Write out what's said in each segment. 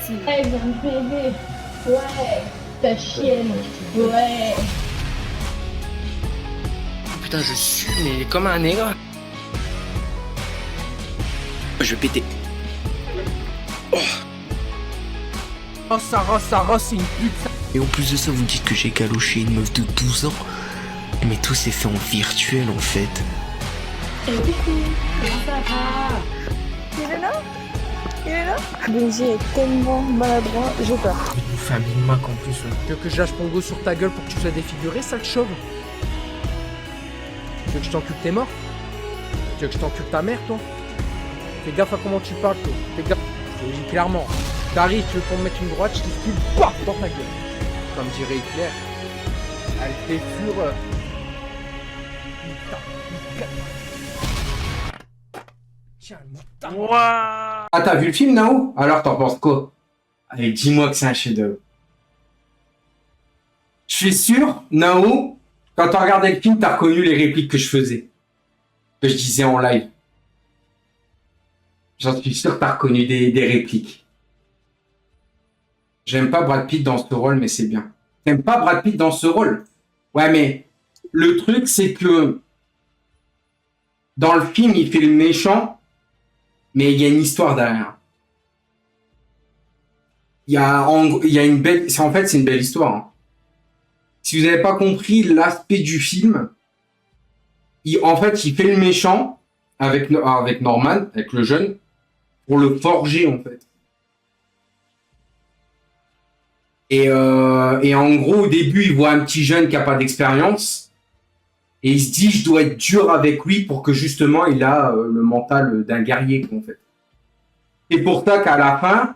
facile. Elle vient de m'aider. Ouais. Ta chienne. Ouais. Putain, je suis mais comme un nègre. Je vais péter. Oh Sarah, c'est une pute. Et en plus de ça, vous dites que j'ai galoché une meuf de 12 ans. Mais tout s'est fait en virtuel en fait. Et coucou. Comment ça va? Il est là? Il est là? Benji est tellement maladroit, j'ai peur. Il nous fait un Big Mac en plus. Tu veux que je lâche mon go sur ta gueule pour que tu sois défiguré, sale chauve? Tu veux que je t'encule tes morts? Tu veux que je t'encule ta mère, toi? Fais gaffe à comment tu parles, toi. Fais gaffe. Je te le dis clairement. T'arrives, tu veux qu'on me mette une droite, je t'esquive, paf, dans ta gueule. Comme dirait Hitler. Elle fait fureur. Tiens, le mouton. Ah, t'as vu le film, Nao? Alors, t'en penses quoi? Allez, dis-moi que c'est un chef-d'œuvre. Je suis sûr, Nao, quand t'as regardé le film, t'as reconnu les répliques que je faisais. Que je disais en live. J'en suis sûr que t'as reconnu des répliques. J'aime pas Brad Pitt dans ce rôle, mais c'est bien. T'aimes pas Brad Pitt dans ce rôle? Ouais, mais le truc, c'est que dans le film, il fait le méchant, mais il y a une histoire derrière. Il y a une belle... En fait, c'est une belle histoire. Hein. Si vous n'avez pas compris l'aspect du film, en fait, il fait le méchant avec Norman, avec le jeune, pour le forger, en fait. Et en gros, au début, il voit un petit jeune qui a pas d'expérience. Et il se dit, je dois être dur avec lui pour que justement, il a le mental d'un guerrier, en fait. C'est pour ça qu'à la fin,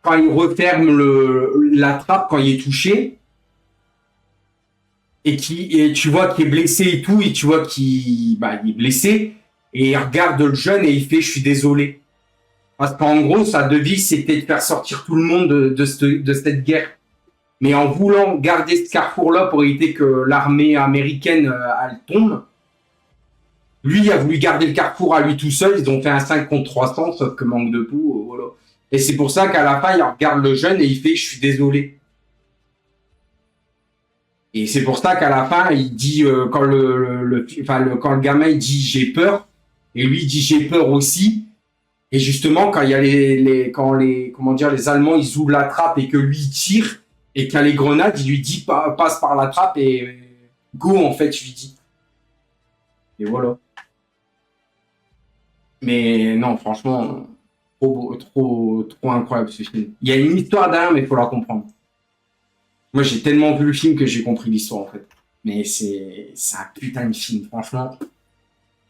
quand il referme la trappe, quand il est touché, et tu vois qu'il est blessé et tout, et tu vois qu'il est blessé, et il regarde le jeune et il fait, je suis désolé. Parce qu'en gros, sa devise, c'était de faire sortir tout le monde de cette guerre. Mais en voulant garder ce carrefour-là pour éviter que l'armée américaine elle tombe, lui, il a voulu garder le carrefour à lui tout seul. Ils ont fait un 5 contre 300, sauf que manque de pouls, voilà. Et c'est pour ça qu'à la fin, il regarde le jeune et il fait « je suis désolé ». Et c'est pour ça qu'à la fin, il dit, quand le gamin il dit « j'ai peur », et lui il dit « j'ai peur aussi ». Et justement, quand il y a les Allemands, ils ouvrent la trappe et que lui il tire, et qu'il y a les grenades, il lui dit passe par la trappe et go, en fait, je lui dis. Et voilà. Mais non, franchement, trop incroyable ce film. Il y a une histoire derrière, mais il faut la comprendre. Moi, j'ai tellement vu le film que j'ai compris l'histoire, en fait. Mais c'est un putain de film, franchement.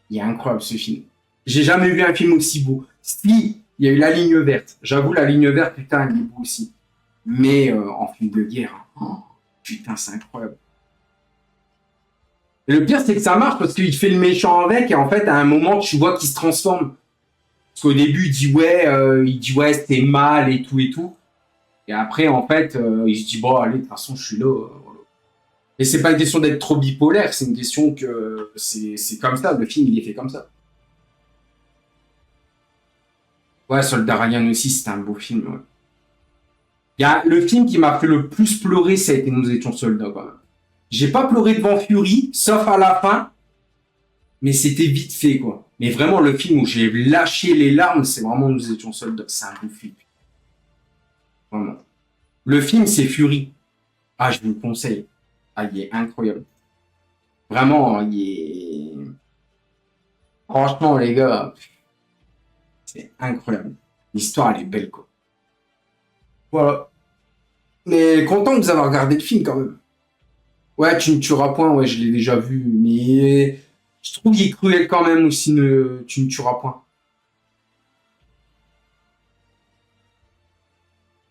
Il est incroyable ce film. J'ai jamais vu un film aussi beau. Si, il y a eu La Ligne Verte. J'avoue, La Ligne Verte, putain, il est beau aussi. Mais en film de guerre, oh, putain, c'est incroyable. Et le pire, c'est que ça marche parce qu'il fait le méchant avec et en fait, à un moment, tu vois qu'il se transforme. Parce qu'au début, il dit ouais, c'était mal et tout et tout. Et après, en fait, il se dit bon, allez, de toute façon, je suis là. Voilà. Et c'est pas une question d'être trop bipolaire, c'est une question que c'est comme ça. Le film, il est fait comme ça. Ouais, Soldat Ryan aussi, c'était un beau film. Ouais. Il y a le film qui m'a fait le plus pleurer, ça a été Nous étions soldats, quand même. J'ai pas pleuré devant Fury, sauf à la fin, mais c'était vite fait, quoi. Mais vraiment, le film où j'ai lâché les larmes, c'est vraiment Nous étions soldats. C'est un beau film. Vraiment. Le film, c'est Fury. Ah, je vous le conseille. Ah, il est incroyable. Vraiment, il est... Franchement, les gars, c'est incroyable. L'histoire, elle est belle, quoi. Voilà. Mais content que vous avez regardé le film, quand même. Ouais, Tu ne tueras point, ouais, je l'ai déjà vu, mais je trouve qu'il est cruel quand même aussi, Tu ne tueras point.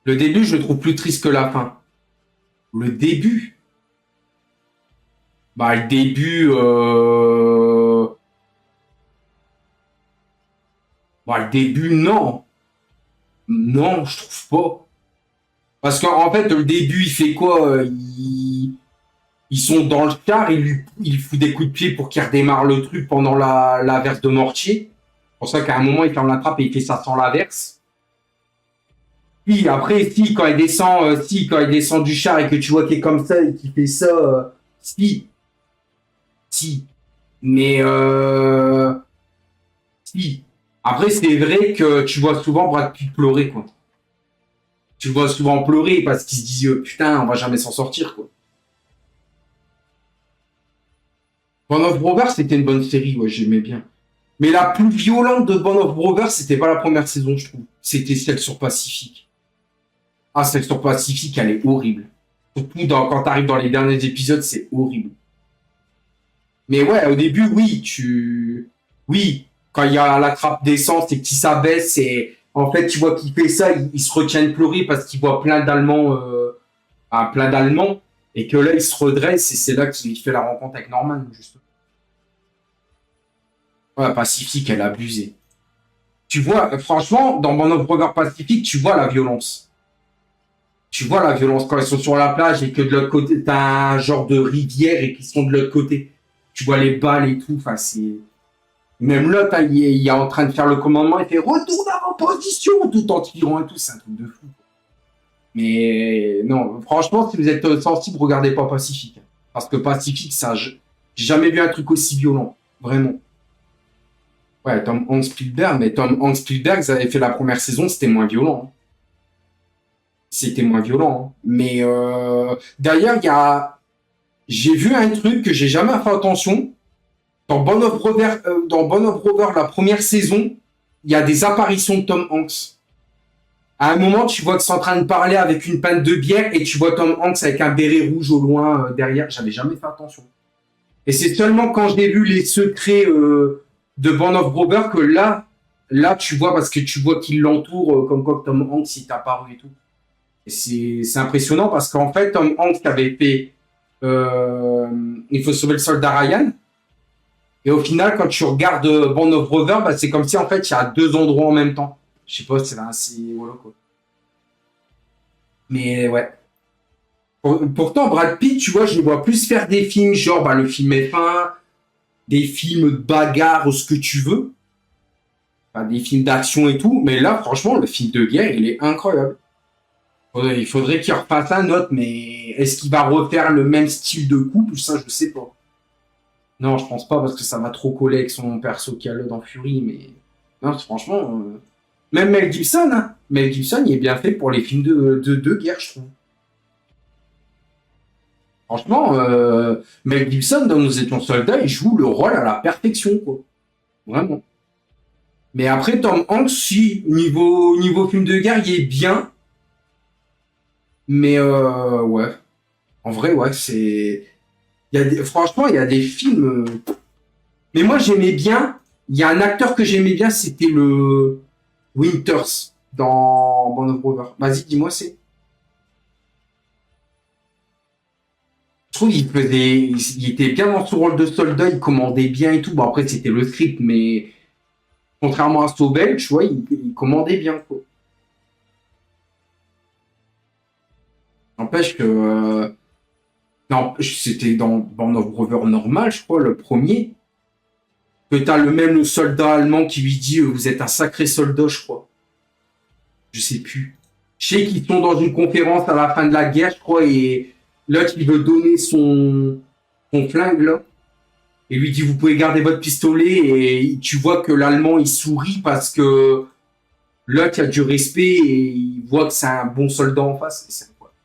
Le début, je le trouve plus triste que la fin. Le début? Bah, le début, Bah, le début, non. Non, je trouve pas. Parce qu'en fait, le début, il fait quoi? Ils sont dans le char, il fout des coups de pied pour qu'il redémarre le truc pendant la verse de mortier. C'est pour ça qu'à un moment, il ferme la trappe et il fait ça sans la verse. Puis après, quand il descend du char et que tu vois qu'il est comme ça et qu'il fait ça, si. Si. Mais, si. Après, c'est vrai que tu vois souvent Brad Pitt pleurer, quoi. Tu le vois souvent pleurer parce qu'il se dit, putain, on va jamais s'en sortir, quoi. Band of Brothers, c'était une bonne série, ouais, j'aimais bien. Mais la plus violente de Band of Brothers, c'était pas la première saison, je trouve. C'était celle sur Pacifique. Ah, celle sur Pacifique, elle est horrible. Surtout quand t'arrives dans les derniers épisodes, c'est horrible. Mais ouais, au début, oui, quand il y a la trappe d'essence et qu'il s'abaisse et en fait, tu vois qu'il fait ça, il se retient de pleurer parce qu'il voit plein d'Allemands, et que là, il se redresse et c'est là qu'il fait la rencontre avec Norman, justement. Ouais, Pacifique, elle a abusé. Tu vois, franchement, dans Band of Brothers Pacifique, tu vois la violence. Tu vois la violence quand ils sont sur la plage et que de l'autre côté, t'as un genre de rivière et qu'ils sont de l'autre côté. Tu vois les balles et tout, enfin, c'est... Même l'autre, hein, il est en train de faire le commandement, il fait « Retourne à vos positions !» tout en tirant et tout, c'est un truc de fou. Mais non, franchement, si vous êtes sensible, regardez pas Pacifique. Parce que Pacifique, ça, j'ai jamais vu un truc aussi violent. Vraiment. Ouais, Tom Hanks Spielberg, mais Tom Hanks Spielberg, ils avaient fait la première saison, c'était moins violent. Hein. C'était moins violent. Hein. Mais d'ailleurs, j'ai vu un truc que j'ai jamais fait attention. Dans Band of Brothers, la première saison, il y a des apparitions de Tom Hanks. À un moment, tu vois que c'est en train de parler avec une pinte de bière et tu vois Tom Hanks avec un béret rouge au loin derrière. J'avais jamais fait attention. Et c'est seulement quand j'ai vu les secrets de Band of Brothers que là, tu vois, parce que tu vois qu'il l'entoure, comme quoi Tom Hanks est apparu et tout. Et c'est impressionnant parce qu'en fait, Tom Hanks avait fait Il faut sauver le soldat Ryan. Et au final, quand tu regardes Band of Brothers, bah, c'est comme si en fait il y a deux endroits en même temps. Je sais pas, c'est assez voilà quoi. Mais ouais. Pourtant, Brad Pitt, tu vois, je le vois plus faire des films, genre bah, le film F1, des films de bagarre, ce que tu veux. Enfin, des films d'action et tout. Mais là, franchement, le film de guerre, il est incroyable. Il faudrait qu'il refasse un autre, mais est-ce qu'il va refaire le même style de couple? Ça, je sais pas. Non, je pense pas, parce que ça va trop coller avec son perso qu'il y a là dans Fury, mais... Non, franchement... Même Mel Gibson, hein. Mel Gibson, il est bien fait pour les films de guerre, je trouve. Franchement, Mel Gibson, dans Nous étions soldats, il joue le rôle à la perfection, quoi. Vraiment. Mais après, Tom Hanks, si, niveau film de guerre, il est bien. Mais, ouais. En vrai, ouais, c'est... Franchement, il y a des films... Mais moi, j'aimais bien... Il y a un acteur que j'aimais bien, c'était le... Winters, dans Band of Brothers. Vas-y, dis-moi, c'est... Je trouve il était bien dans son rôle de soldat, il commandait bien et tout. Bon, après, c'était le script, mais... Contrairement à Sobel, tu vois, il commandait bien, quoi. N'empêche que... Non, c'était dans Band of Brothers normal, je crois, le premier. Que t'as le soldat allemand qui lui dit vous êtes un sacré soldat, je crois. Je sais plus. Je sais qu'ils sont dans une conférence à la fin de la guerre, je crois, et l'autre, il veut donner son flingue, là. Et lui dit vous pouvez garder votre pistolet, et tu vois que l'allemand, il sourit parce que l'autre, il a du respect, et il voit que c'est un bon soldat en face. Et c'est incroyable.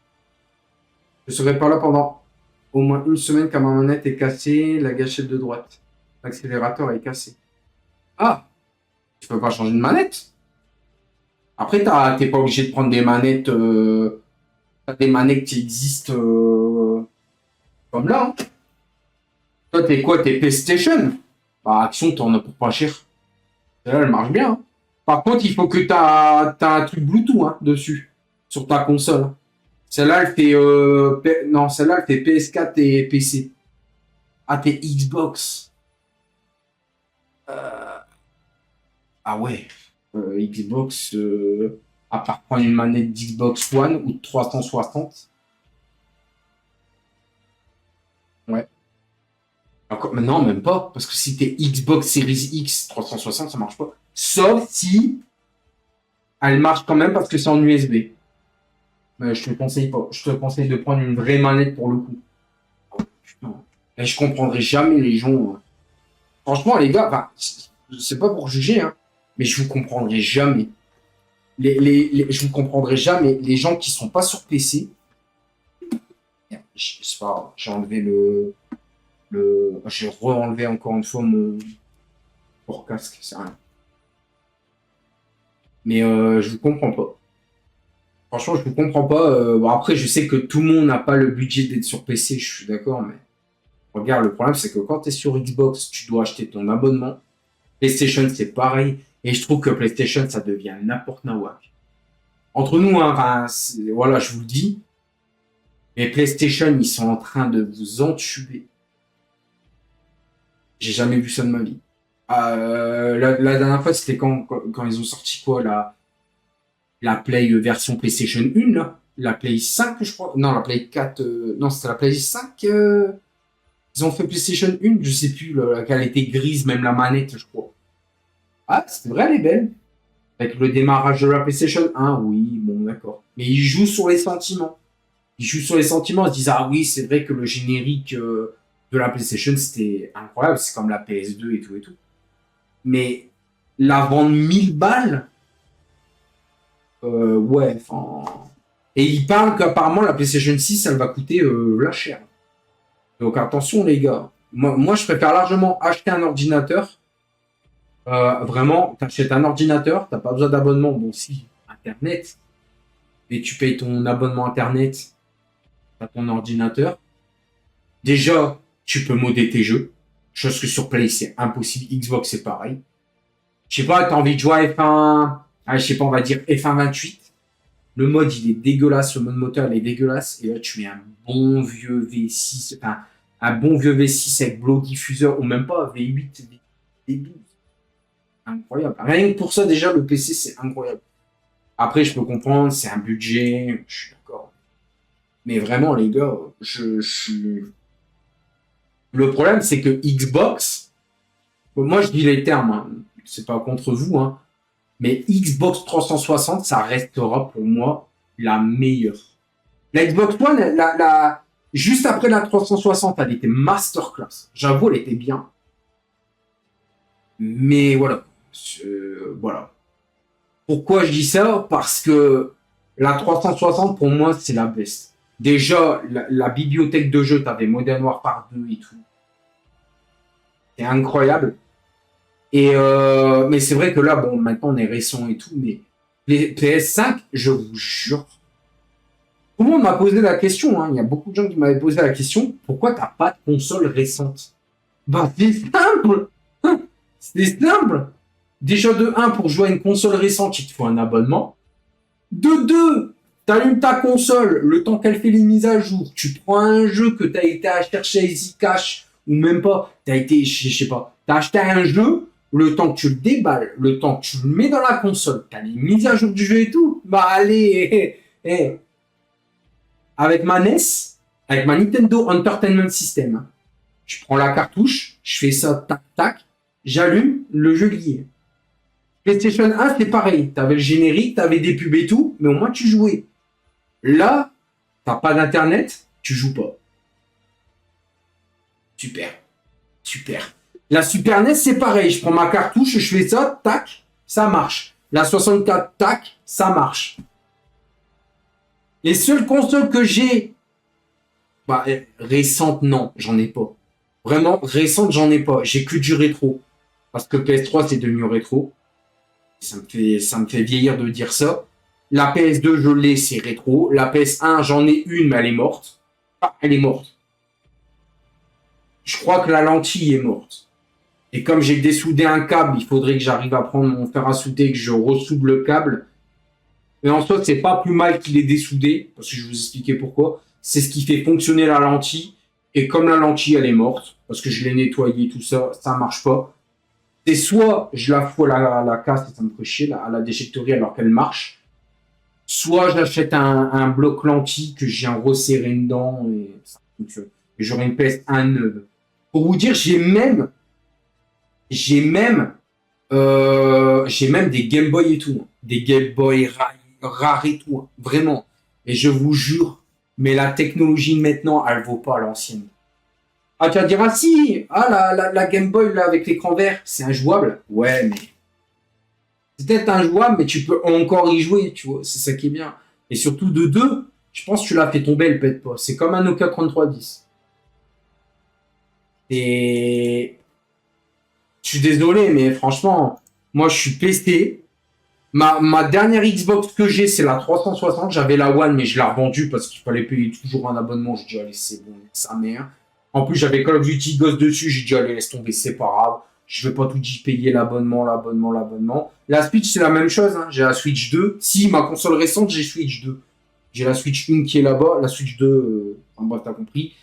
Je serai pas là pendant au moins une semaine car ma manette est cassée, la gâchette de droite. L'accélérateur est cassé. Ah, tu peux pas changer de manette. Après, t'es pas obligé de prendre des manettes. T'as des manettes qui existent comme là. Hein. Toi, t'es quoi? T'es PlayStation? Bah, Action, t'en as pour pas cher. Celle-là, elle marche bien. Hein. Par contre, il faut que t'as un truc Bluetooth hein, dessus, sur ta console. Celle-là, elle fait... non, celle-là, elle fait PS4 et PC. Ah, t'es Xbox. Ah ouais, Xbox, à part prendre une manette d'Xbox One ou de 360. Ouais. Encore, mais non, même pas, parce que si t'es Xbox Series X 360, ça marche pas. Sauf si Elle marche quand même parce que c'est en USB. Mais je te conseille pas. Je te conseille de prendre une vraie manette pour le coup. Oh, putain. Et je comprendrai jamais les gens. Franchement, les gars, enfin, c'est pas pour juger, hein, mais je vous comprendrai jamais. Je vous comprendrai jamais les gens qui sont pas sur PC. C'est pas grave, j'ai enlevé j'ai re-enlevé encore une fois mon casque, c'est rien. Mais je vous comprends pas. Franchement, je vous comprends pas. Bon, après, je sais que tout le monde n'a pas le budget d'être sur PC, je suis d'accord, mais regarde, le problème, c'est que quand tu es sur Xbox, tu dois acheter ton abonnement. PlayStation, c'est pareil. Et je trouve que PlayStation, ça devient n'importe nawak. Entre nous, hein, enfin, voilà, je vous le dis. Mais PlayStation, ils sont en train de vous entuber. J'ai jamais vu ça de ma vie. La dernière fois, c'était quand ils ont sorti quoi, la Play version PlayStation 1, là. La Play 5, je crois. Non, la Play 4. Non, c'était la Play 5. Ils ont fait PlayStation 1, je sais plus, laquelle était grise, même la manette, je crois. Ah, c'est vrai, elle est belle. Avec le démarrage de la PlayStation 1, oui, bon, d'accord. Mais ils jouent sur les sentiments. Ils jouent sur les sentiments, ils se disent, ah oui, c'est vrai que le générique de la PlayStation, c'était incroyable, c'est comme la PS2 et tout et tout. Mais la vendre 1000 balles, ouais, enfin... Et ils parlent qu'apparemment, la PlayStation 6, elle va coûter la cher. Donc attention, les gars. Moi, je préfère largement acheter un ordinateur. Vraiment, t'achètes un ordinateur, t'as pas besoin d'abonnement. Bon, si, Internet. Et tu payes ton abonnement Internet à ton ordinateur. Déjà, tu peux modder tes jeux. Chose que sur Play, c'est impossible. Xbox, c'est pareil. Je sais pas, t'as envie de jouer à F1... Ah, je sais pas, on va dire F1 28. Le mode, il est dégueulasse. Le mode moteur, il est dégueulasse. Et là, tu mets un bon vieux V6. Enfin, un bon vieux V6 avec blow diffuseur. Ou même pas V8, V12. Incroyable. Rien que pour ça, déjà, le PC, c'est incroyable. Après, je peux comprendre, c'est un budget. Je suis d'accord. Mais vraiment, les gars, je suis... Le problème, c'est que Xbox... Moi, je dis les termes. Hein. C'est pas contre vous, hein. Mais Xbox 360, ça restera pour moi la meilleure. La Xbox One, juste après la 360, elle était masterclass. J'avoue, elle était bien. Mais voilà. Voilà. Pourquoi je dis ça? Parce que la 360, pour moi, c'est la best. Déjà, la bibliothèque de jeux, t'avais Modern Warfare 2 et tout. C'est incroyable. Et mais c'est vrai que là, bon, maintenant on est récent et tout, mais les PS5, je vous jure, tout le monde m'a posé la question, hein, il y a beaucoup de gens qui m'avaient posé la question, pourquoi t'as pas de console récente? Bah c'est simple, c'est simple. Déjà de 1, pour jouer à une console récente, il te faut un abonnement. De 2, t'allumes ta console, le temps qu'elle fait les mises à jour, tu prends un jeu que t'as été à chercher à Easy Cash, ou même pas, t'as été, je sais pas, t'as acheté un jeu, le temps que tu le déballes, le temps que tu le mets dans la console, t'as les mises à jour du jeu et tout, bah allez, avec ma NES, avec ma Nintendo Entertainment System, je prends la cartouche, je fais ça, tac, tac, j'allume, le jeu lié. PlayStation 1, c'est pareil, t'avais le générique, t'avais des pubs et tout, mais au moins tu jouais. Là, t'as pas d'internet, tu joues pas. Super, super. La Super NES, c'est pareil. Je prends ma cartouche, je fais ça, tac, ça marche. La 64, tac, ça marche. Les seules consoles que j'ai, bah, récentes, non, j'en ai pas. Vraiment, récentes, j'en ai pas. J'ai que du rétro. Parce que PS3, c'est devenu rétro. Ça me fait vieillir de dire ça. La PS2, je l'ai, c'est rétro. La PS1, j'en ai une, mais elle est morte. Ah, elle est morte. Je crois que la lentille est morte. Et comme j'ai dessoudé un câble, il faudrait que j'arrive à prendre mon fer à souder, que je ressoude le câble. Mais en soi, c'est pas plus mal qu'il est dessoudé, parce que je vais vous expliquer pourquoi. C'est ce qui fait fonctionner la lentille. Et comme la lentille, elle est morte, parce que je l'ai nettoyée, tout ça, ça marche pas. C'est soit je la fous à la casse, et ça me ferait chier, à la déchetterie alors qu'elle marche. Soit j'achète un bloc lentille que j'ai resserré dedans et ça fonctionne. Et j'aurai une PS1 neuve. Pour vous dire, j'ai même J'ai même des Game Boy et tout. Hein. Des Game Boy rares et tout. Hein. Vraiment. Et je vous jure, mais la technologie de maintenant, elle vaut pas l'ancienne. Ah, tu vas dire, ah si, ah, la Game Boy là, avec l'écran vert, c'est injouable. Ouais, mais c'est peut-être injouable, mais tu peux encore y jouer, tu vois. C'est ça qui est bien. Et surtout de deux, je pense que tu l'as fait tomber, elle pète pas. C'est comme un Nokia 3310. Et je suis désolé, mais franchement, moi je suis PC. Ma dernière Xbox que j'ai, c'est la 360. J'avais la One, mais je l'ai revendue parce qu'il fallait payer toujours un abonnement. J'ai dit, allez, c'est bon, sa mère. En plus, j'avais Call of Duty Ghost dessus. J'ai dit, allez, laisse tomber, c'est pas grave. Je vais pas tout dire payer l'abonnement. La Switch, c'est la même chose. Hein. J'ai la Switch 2. Si, ma console récente, j'ai Switch 2. J'ai la Switch 1 qui est là-bas. La Switch 2, enfin bref, t'as compris.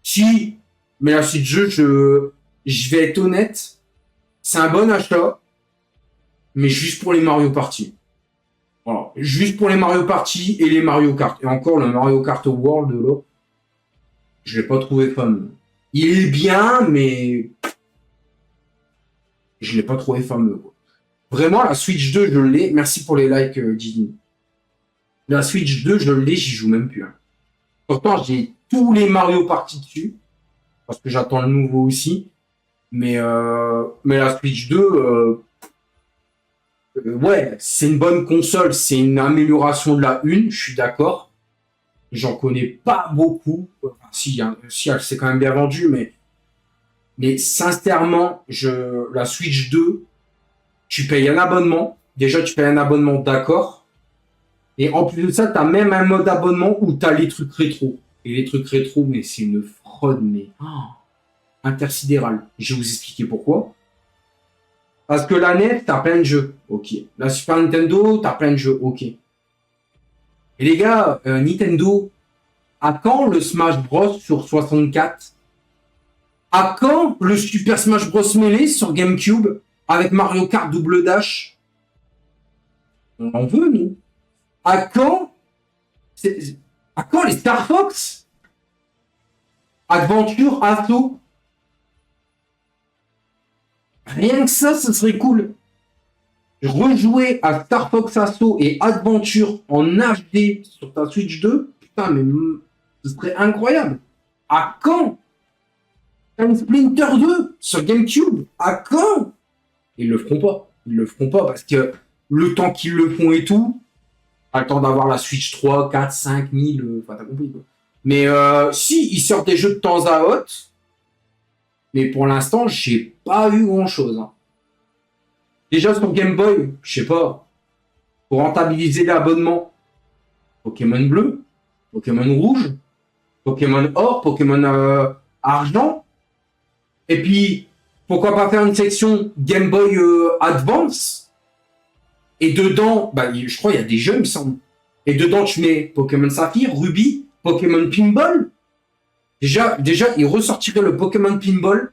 Si, mais la Switch 2, je vais être honnête. C'est un bon achat. Mais juste pour les Mario Party. Voilà. Juste pour les Mario Party et les Mario Kart. Et encore, le Mario Kart World, là, je l'ai pas trouvé fameux. Il est bien, mais je l'ai pas trouvé fameux. Quoi. Vraiment, la Switch 2, je l'ai. Merci pour les likes, Didi. La Switch 2, je l'ai, j'y joue même plus. Hein. Pourtant, j'ai tous les Mario Party dessus. Parce que j'attends le nouveau aussi. Mais la Switch 2... ouais, c'est une bonne console, c'est une amélioration de la 1, je suis d'accord. J'en connais pas beaucoup. Enfin, si, elle s'est quand même bien vendue, mais sincèrement, la Switch 2, tu payes un abonnement. Déjà, tu payes un abonnement, d'accord. Et en plus de ça, tu as même un mode abonnement où tu as les trucs rétro. Et les trucs rétro, mais c'est une fraude, mais intersidérale. Je vais vous expliquer pourquoi. Parce que la NES, t'as plein de jeux, ok. La Super Nintendo, t'as plein de jeux, ok. Et les gars, Nintendo, à quand le Smash Bros sur 64? À quand le Super Smash Bros Melee sur GameCube avec Mario Kart Double Dash? On en veut, nous. À quand les Star Fox? Adventure, Assault? Rien que ça, ce serait cool. Rejouer à Star Fox Assault et Adventure en HD sur ta Switch 2, putain, mais ce serait incroyable. À quand? Time Splinter 2 sur GameCube, à quand? Ils le feront pas. Ils le feront pas parce que le temps qu'ils le font et tout, pas le temps d'avoir la Switch 3, 4, 5, 1000, enfin t'as compris quoi. Mais si, ils sortent des jeux de temps à autre. Mais pour l'instant, j'ai pas eu grand-chose. Hein. Déjà sur Game Boy, je sais pas, pour rentabiliser l'abonnement, Pokémon bleu, Pokémon rouge, Pokémon or, Pokémon argent. Et puis, pourquoi pas faire une section Game Boy Advance? Et dedans, bah, je crois qu'il y a des jeux, il me semble. Et dedans, tu mets Pokémon Saphir, Ruby, Pokémon Pinball. Déjà, il ressortirait le Pokémon Pinball.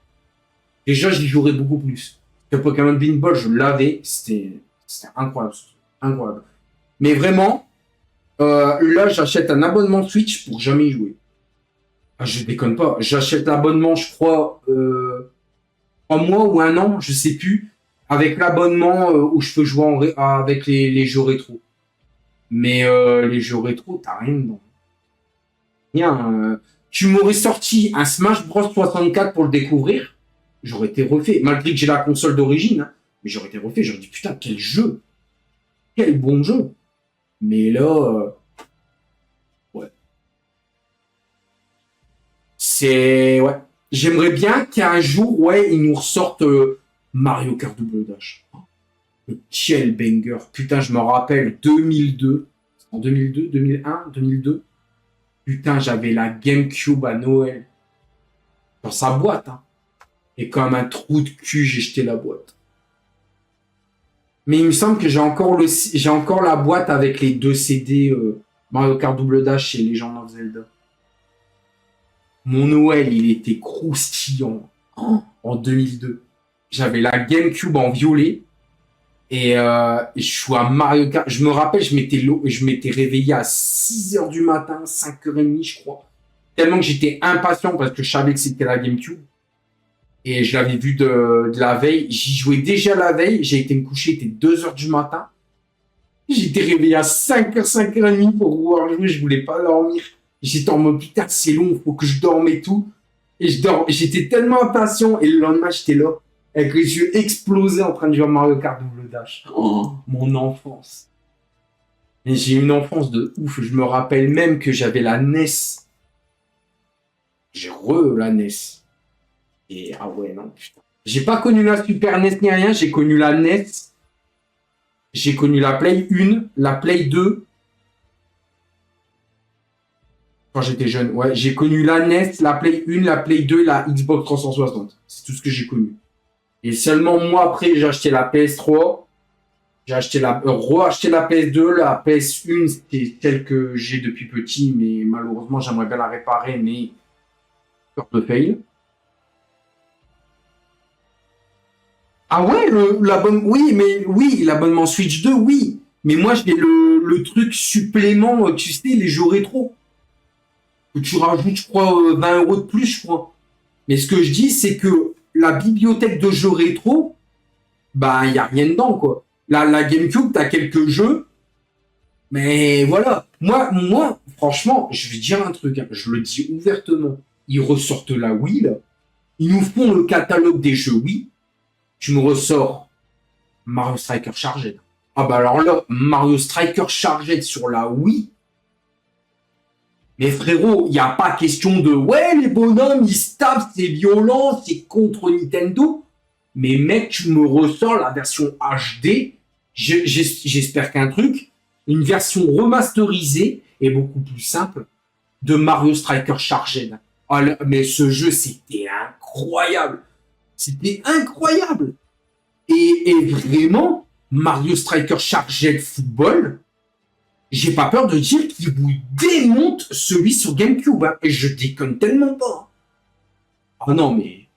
Déjà, j'y jouerais beaucoup plus. Le Pokémon Pinball, je l'avais. C'était incroyable. Incroyable. Mais vraiment, là, j'achète un abonnement Switch pour jamais y jouer. Ah, je déconne pas. J'achète l'abonnement, je crois, 3 mois ou 1 an, je sais plus, avec l'abonnement où je peux jouer avec les jeux rétro. Mais les jeux rétro, t'as rien dedans. Rien. Tu m'aurais sorti un Smash Bros 64 pour le découvrir, j'aurais été refait. Malgré que j'ai la console d'origine, hein, mais j'aurais été refait. J'aurais dit putain, quel jeu, quel bon jeu. Mais là, ouais, c'est ouais. J'aimerais bien qu'un jour, ouais, ils nous ressortent Mario Kart Double Dash. Quel banger. Putain, je me rappelle 2002, en 2002, 2001, 2002. Putain, j'avais la GameCube à Noël. Dans sa boîte, hein. Et comme un trou de cul, j'ai jeté la boîte. Mais il me semble que j'ai encore la boîte avec les 2 CD Mario Kart Double Dash et Legend of Zelda. Mon Noël, il était croustillant. En 2002. J'avais la GameCube en violet. Et je suis à Mario Kart. Je me rappelle, je m'étais réveillé à 6h du matin, 5h30, je crois. Tellement que j'étais impatient parce que je savais que c'était la GameCube. Et je l'avais vu de la veille. J'y jouais déjà la veille. J'ai été me coucher, il était 2 heures du matin. J'étais réveillé à 5h, 5h30 pour pouvoir jouer. Je voulais pas dormir. J'étais en mode, putain, c'est long, faut que je dorme et tout. Et j'étais tellement impatient. Et le lendemain, j'étais là, avec les yeux explosés en train de jouer à Mario Kart Double Dash. Oh, mon enfance. Et j'ai une enfance de ouf. Je me rappelle même que j'avais la NES. J'ai la NES. Et ah ouais, non, putain. J'ai pas connu la Super NES ni rien. J'ai connu la NES. J'ai connu la Play 1, la Play 2. Quand j'étais jeune, ouais. J'ai connu la NES, la Play 1, la Play 2, la Xbox 360. C'est tout ce que j'ai connu. Et seulement moi, après, j'ai acheté la PS3. J'ai acheté re-acheté la PS2. La PS1, c'était celle que j'ai depuis petit, mais malheureusement, j'aimerais bien la réparer, mais peur de fail. Ah ouais, oui, l'abonnement Switch 2, oui. Mais moi, j'ai le truc supplément, tu sais, les jeux rétro. Que tu rajoutes, je crois, 20 € de plus, je crois. Mais ce que je dis, c'est que la bibliothèque de jeux rétro, bah, il n'y a rien dedans, quoi. La GameCube, t'as quelques jeux. Mais voilà. Moi, franchement, je vais dire un truc, hein, je le dis ouvertement. Ils ressortent la Wii, là. Ils nous font le catalogue des jeux Wii. Tu me ressors Mario Striker Charged. Ah bah alors là, Mario Striker Charged sur la Wii. Mais frérot, il n'y a pas question de ouais, les bonhommes, ils se tapent, c'est violent, c'est contre Nintendo. Mais mec, tu me ressors la version HD. J'espère qu'un truc, une version remasterisée et beaucoup plus simple de Mario Striker Charged. Ah, mais ce jeu, c'était incroyable. C'était incroyable. Et vraiment, Mario Striker Charged Football, j'ai pas peur de dire qu'il vous démonte celui sur GameCube. Hein, et je déconne tellement pas. Ah non, mais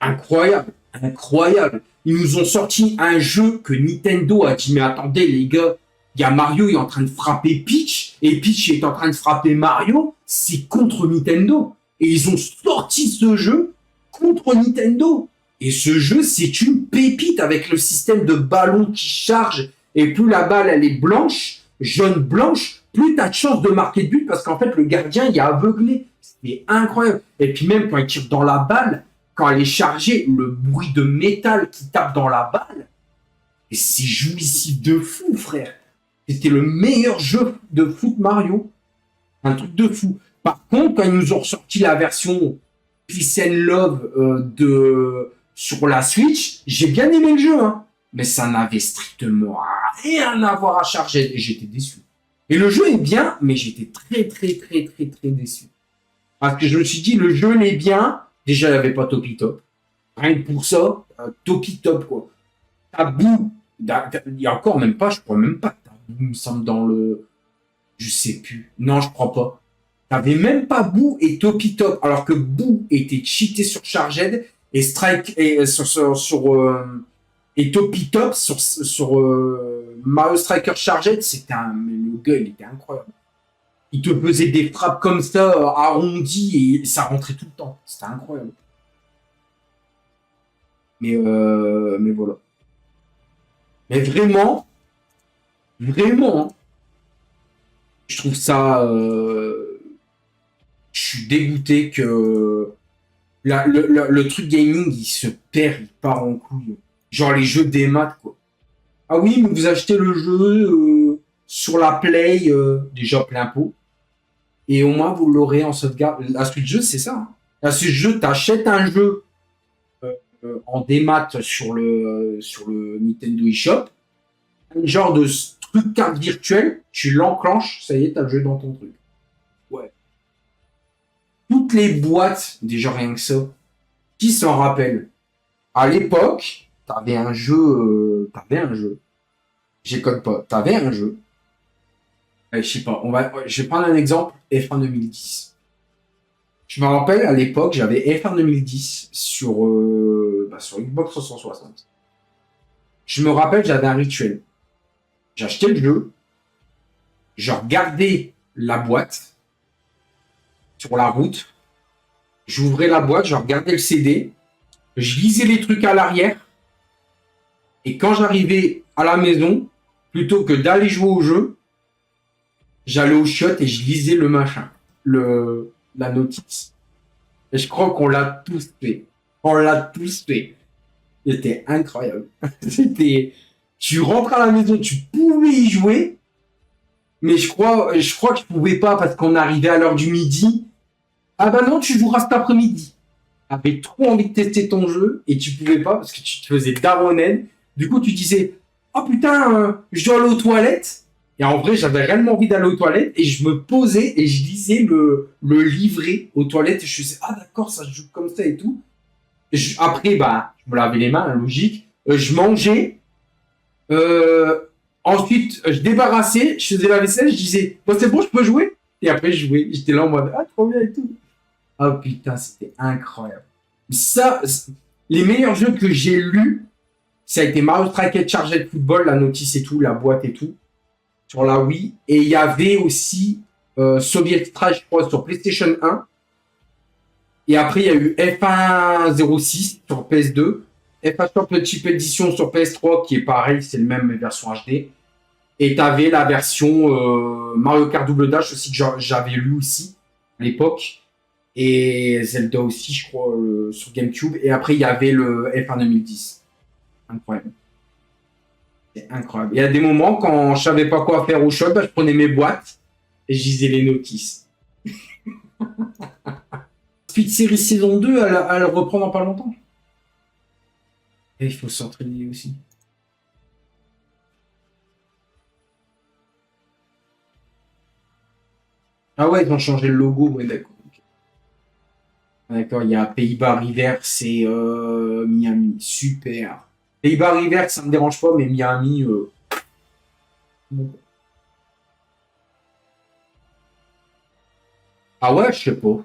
incroyable. Incroyable. Ils nous ont sorti un jeu que Nintendo a dit, mais attendez les gars, il y a Mario, il est en train de frapper Peach, et Peach est en train de frapper Mario, c'est contre Nintendo. Et ils ont sorti ce jeu contre Nintendo. Et ce jeu, c'est une pépite avec le système de ballon qui charge. Et plus la balle, elle est blanche, jaune-blanche, plus tu as de chances de marquer de but parce qu'en fait, le gardien, il est aveuglé. C'est incroyable. Et puis même quand il tire dans la balle, quand elle est chargée, le bruit de métal qui tape dans la balle, et c'est jouissif de fou, frère. C'était le meilleur jeu de foot Mario. Un truc de fou. Par contre, quand ils nous ont ressorti la version Peace and Love sur la Switch, j'ai bien aimé le jeu, hein. Mais ça n'avait strictement rien à voir à charger et j'étais déçu. Et le jeu est bien, mais j'étais très déçu. Parce que je me suis dit, le jeu est bien. Déjà, il n'y avait pas Topi Top. Rien que pour ça, Topi Top, quoi. T'as Boo. Il y a encore même pas, je crois même pas que t'as Boo, il me semble, dans le... Je sais plus. Non, je crois pas. T'avais même pas Boo et Topi Top, alors que Boo était cheaté sur Charged et Strike et et Topi Top sur Mario Striker Charged, c'était le gars, il était incroyable. Il te faisait des frappes comme ça, arrondies, et ça rentrait tout le temps. C'était incroyable. Mais voilà. Mais vraiment, hein, je trouve ça... je suis dégoûté que le truc gaming, il se perd, il part en couille. Genre les jeux des maths, quoi. Ah oui, mais vous achetez le jeu sur la Play, déjà plein pot. Et au moins, vous l'aurez en sauvegarde. La suite jeu, c'est ça. Hein. La suite jeu, t'achètes un jeu en démat sur le Nintendo eShop. Un genre de truc carte virtuelle, tu l'enclenches, ça y est, t'as le jeu dans ton truc. Ouais. Toutes les boîtes, déjà rien que ça, qui s'en rappellent? À l'époque, t'avais un jeu. J'écode pas. T'avais un jeu. Je sais pas. Je vais prendre un exemple. F1 2010. Je me rappelle, à l'époque, j'avais F1 2010 sur Xbox 360. Je me rappelle, j'avais un rituel. J'achetais le jeu. Je regardais la boîte sur la route. J'ouvrais la boîte, je regardais le CD. je lisais les trucs à l'arrière. Et quand j'arrivais à la maison, plutôt que d'aller jouer au jeu, j'allais au chiottes et je lisais le machin, la notice. Et je crois qu'on l'a tous fait. On l'a tous fait. C'était incroyable. C'était, tu rentres à la maison, tu pouvais y jouer, mais je crois que je pouvais pas parce qu'on arrivait à l'heure du midi. Ah bah non, tu joueras cet après-midi. T'avais trop envie de tester ton jeu et tu pouvais pas parce que tu te faisais daronner. Du coup, tu disais, oh putain, je dois aller aux toilettes. Et en vrai, j'avais réellement envie d'aller aux toilettes et je me posais et je lisais le livret aux toilettes et je faisais, ah d'accord, ça se joue comme ça et tout. Après, bah, je me lavais les mains, hein, logique. Je mangeais. Ensuite, je débarrassais, je faisais la vaisselle, je disais, bon, c'est bon, je peux jouer. Et après, je jouais. J'étais là en mode, ah, trop bien et tout. Ah putain, c'était incroyable. Ça, les meilleurs jeux que j'ai lus, ça a été Mario Strikers Charged Football, la notice et tout, la boîte et tout, sur la Wii. Et il y avait aussi Soviet Strike, je crois, sur PlayStation 1. Et après, il y a eu F1 06 sur PS2, F1 Championship Edition sur PS3, qui est pareil, c'est le même version HD. Et t'avais la version Mario Kart Double Dash aussi, que j'avais lu aussi, à l'époque. Et Zelda aussi, je crois, sur GameCube. Et après, il y avait le F1 2010. Incroyable. C'est incroyable. Il y a des moments, quand je savais pas quoi faire au shop, bah, je prenais mes boîtes et je lisais les notices. Speed Series saison 2, elle reprend dans pas longtemps. Et il faut s'entraîner aussi. Ah ouais, ils ont changé le logo, ouais, d'accord. D'accord, il y a Pays-Bas River, c'est Miami. Super. Pays-Bas River, ça me dérange pas, mais Miami. Bon. Ah ouais, je sais pas.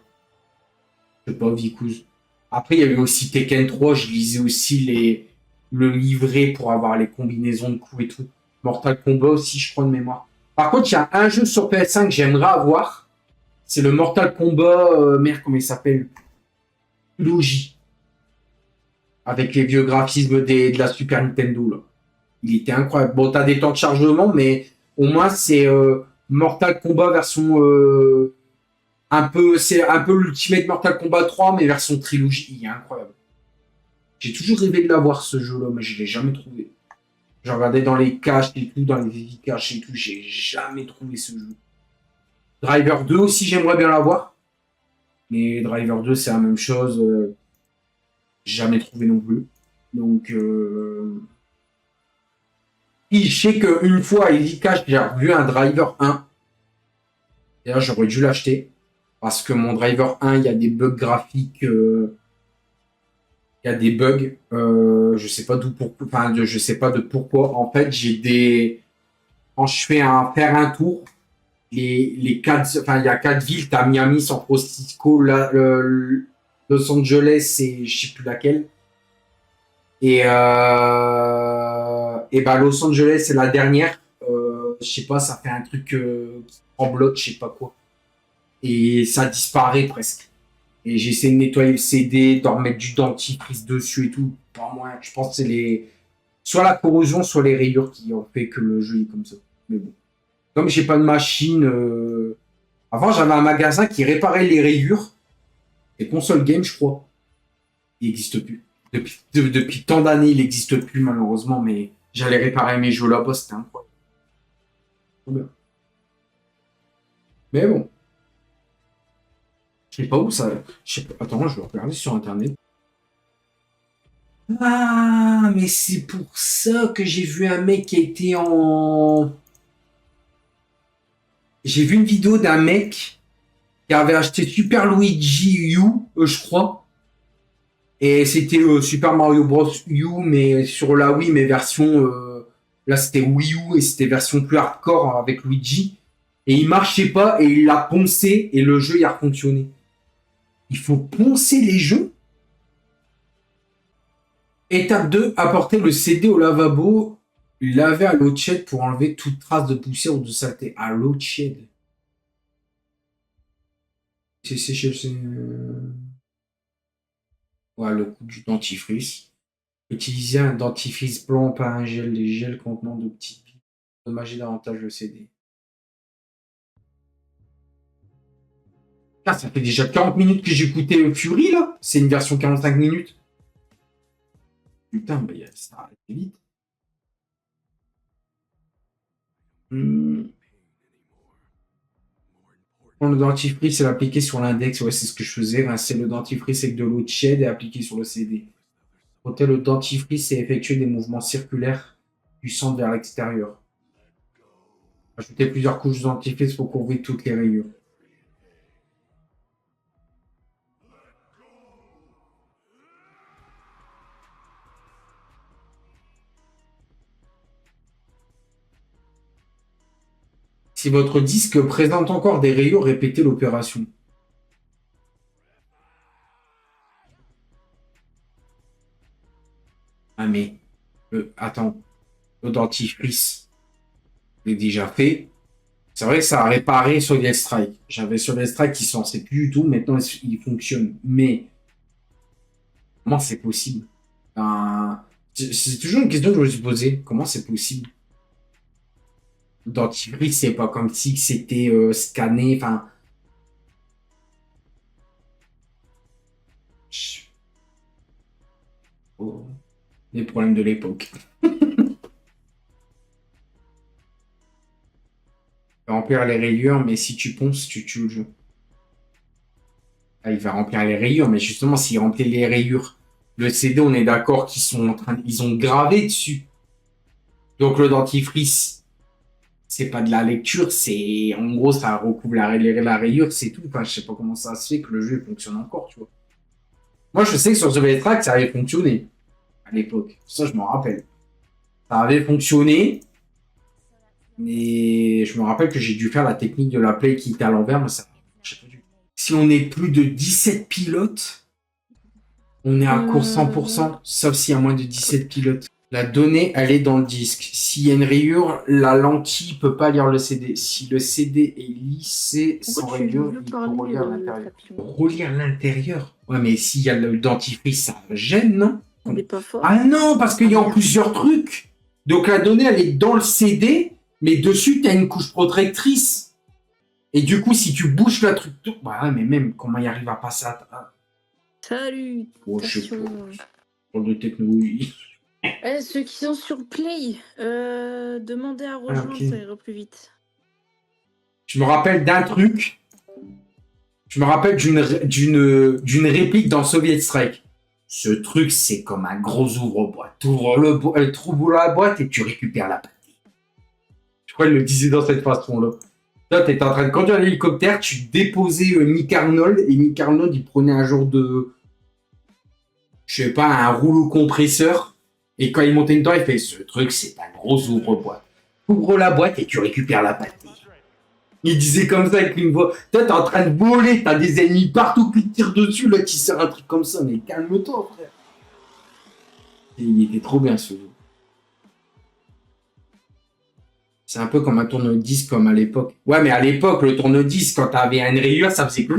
Je sais pas, Vicouze. Après, il y a eu aussi Tekken 3, je lisais aussi le livret pour avoir les combinaisons de coups et tout. Mortal Kombat aussi, je crois, de mémoire. Par contre, il y a un jeu sur PS5 que j'aimerais avoir. C'est le Mortal Kombat, merde, comment il s'appelle? Logi. Avec les vieux graphismes de la Super Nintendo, là. Il était incroyable. Bon, t'as des temps de chargement, mais au moins, c'est Mortal Kombat version... c'est un peu l'Ultimate Mortal Kombat 3, mais version trilogie. Il est incroyable. J'ai toujours rêvé de l'avoir, ce jeu-là, mais je l'ai jamais trouvé. J'ai regardé dans les caches et tout, dans les VV caches et tout, j'ai jamais trouvé ce jeu. Driver 2 aussi, j'aimerais bien l'avoir. Mais Driver 2, c'est la même chose. Jamais trouvé non plus. Donc, et je sais qu'une fois, à Easy Cash, j'ai revu un Driver 1. D'ailleurs, j'aurais dû l'acheter. Parce que mon Driver 1, il y a des bugs graphiques. Il y a des bugs. Je sais pas d'où pourquoi. Enfin, je sais pas de pourquoi. En fait, j'ai des. Quand je fais faire un tour, les quatre. Enfin, il y a 4 villes. T'as Miami, San Francisco, Los Angeles et je sais plus laquelle. Et bah Los Angeles, c'est la dernière. Je sais pas, ça fait un truc qui tremblote, je sais pas quoi. Et ça disparaît presque. Et j'essaie de nettoyer le CD, de remettre du dentifrice dessus et tout. Pour moi, je pense que c'est soit la corrosion, soit les rayures qui ont fait que le jeu est comme ça. Mais bon. Comme j'ai pas de machine... Avant, j'avais un magasin qui réparait les rayures. Et console game, je crois. Il n'existe plus. Depuis tant d'années, il n'existe plus, malheureusement. Mais j'allais réparer mes jeux là-bas, c'était incroyable. Trop bien. Mais bon. Je sais pas où ça... Je sais pas. Attends, je vais regarder sur Internet. Ah, mais c'est pour ça que j'ai vu un mec qui a été en... J'ai vu une vidéo d'un mec qui avait acheté Super Luigi U, je crois. Et c'était Super Mario Bros. U, mais sur la Wii, mais version... là, c'était Wii U et c'était version plus hardcore avec Luigi. Et il marchait pas et il l'a poncé et le jeu, il a fonctionné. Il faut poncer les jeux. Étape 2, apporter le CD au lavabo, laver à l'eau tiède pour enlever toute trace de poussière ou de saleté. À l'eau tiède. C'est séché. Ouais, le coup du dentifrice. Utiliser un dentifrice blanc, pas un gel, des gels contenant de petites billes. Dommager davantage le CD. Ah, ça fait déjà 40 minutes que j'ai écouté Fury, là. C'est une version 45 minutes. Putain, bah, ça arrête vite. Prendre le dentifrice et l'appliquer sur l'index. Ouais, c'est ce que je faisais. Rincer le dentifrice avec de l'eau tiède et appliquer sur le CD. Frotter le dentifrice et effectuer des mouvements circulaires du centre vers l'extérieur. Ajouter plusieurs couches de dentifrice pour couvrir toutes les rayures. Si votre disque présente encore des rayures, répétez l'opération. Ah mais, attends, le dentifrice, je l'ai déjà fait. C'est vrai que ça a réparé Soviet Strike. J'avais Soviet Strike qui s'en sait plus du tout. Maintenant, il fonctionne. Mais, comment c'est possible? Ben, c'est toujours une question que je me suis posée. Comment c'est possible? Le dentifrice, c'est pas comme si c'était scanné. Enfin, oh, les problèmes de l'époque. Remplir les rayures, mais si tu ponces, tu tues le jeu. Ah, il va remplir les rayures, mais justement, s'il remplit les rayures, le CD, on est d'accord qu'ils sont en train, ils ont gravé dessus. Donc le dentifrice, c'est pas de la lecture, c'est en gros ça recouvre la rayure, c'est tout. Enfin, je sais pas comment ça se fait que le jeu fonctionne encore, tu vois. Moi, je sais que sur The Track, ça avait fonctionné à l'époque. Ça, je m'en rappelle. Ça avait fonctionné. Mais je me rappelle que j'ai dû faire la technique de la play qui était à l'envers, mais ça marchait pas du tout. Si on est plus de 17 pilotes, on est à court 100%, sauf s'il y a moins de 17 pilotes. La donnée, elle est dans le disque. S'il y a une rayure, la lentille peut pas lire le CD. Si le CD est lissé sans rayure, il peut relire l'intérieur. Relire l'intérieur? Ouais, mais s'il y a le dentifrice, ça gêne, non? On n'est pas fort. Ah non, parce qu'il y a plusieurs trucs. Donc la donnée, elle est dans le CD, mais dessus, tu as une couche protectrice. Et du coup, si tu bouges le truc, tout... Bah ouais, mais même, comment il arrive à passer à... Salut. Oh, je sais pas. Pour de technologie. Ceux qui sont sur Play, demandez à rejoindre, ok. ça ira plus vite. Je me rappelle d'un truc. Je me rappelle d'une réplique dans Soviet Strike. Ce truc, c'est comme un gros ouvre-boîte. Tu ouvres la boîte et tu récupères la pâte. Je crois qu'il le disait dans cette façon-là. Toi, tu étais en train de conduire l'hélicoptère, tu déposais Nick Arnold, et Nick Arnold, il prenait un genre de... Je sais pas, un rouleau compresseur, et quand il montait dedans, il fait « Ce truc, c'est un gros ouvre-boîte. Ouvre la boîte et tu récupères la pâte. » Il disait comme ça avec une voix. Toi, t'es en train de voler, t'as des ennemis partout qui te tirent dessus, là, tu sers un truc comme ça, mais calme-toi, frère. Et il était trop bien, ce jeu. C'est un peu comme un tourne-disque comme à l'époque. Ouais, mais à l'époque, le tourne-disque, quand t'avais une rayure, ça faisait que...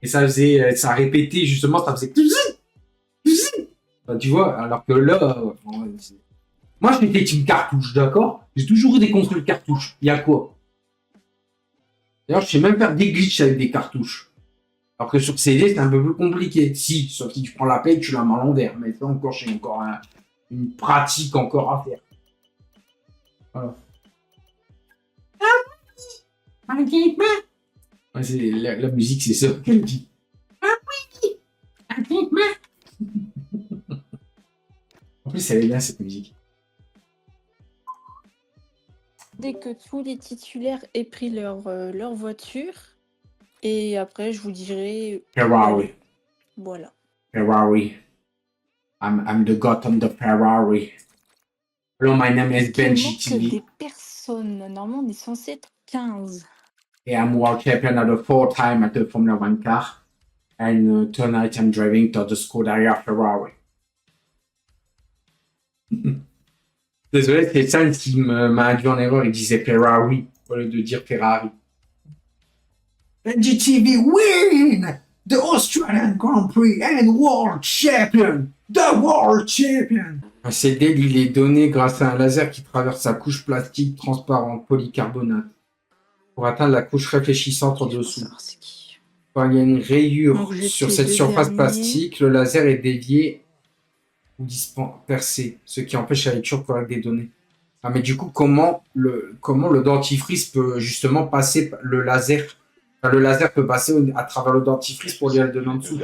Et ça répétait, justement, ça faisait... Bah, tu vois, alors que là... Moi, je m'étais une cartouche, d'accord? J'ai toujours eu des consoles cartouches. Il y a quoi? D'ailleurs, je sais même faire des glitches avec des cartouches. Alors que sur CD, c'est un peu plus compliqué. Si, sauf si tu prends la play, tu la mets à l'envers. Mais ça, encore, j'ai encore une pratique encore à faire. Voilà. Ouais, la musique, c'est ça qu'elle dit. En plus, elle est bien, cette musique. Dès que tous les titulaires aient pris leur voiture, et après, je vous dirai... Ferrari. Voilà. Ferrari. I'm the god on the Ferrari. Hello, my name is Benji Que TV. des personnes. Normalement, on est censé être 15. Et I'm world champion at the 4 time at the Formula 1 car. And tonight I'm driving to the Scuderia Ferrari. Désolé, c'est ça qui m'a induit en erreur. Il disait Ferrari au lieu de dire Ferrari. Benji TV win! The Australian Grand Prix and World Champion! The World Champion! Un CDL, il est donné grâce à un laser qui traverse sa couche plastique transparente polycarbonate pour atteindre la couche réfléchissante en Ok, je pense dessous. savoir c'est qui. Quand il y a une rayure Donc, j'ai sur fait cette les surface derniers. plastique, le laser est dévié ou dispersé, ce qui empêche la lecture correcte des données. Ah, mais du coup, comment le dentifrice peut justement passer le laser? Enfin, le laser peut passer à travers le dentifrice pour lire le données en dessous.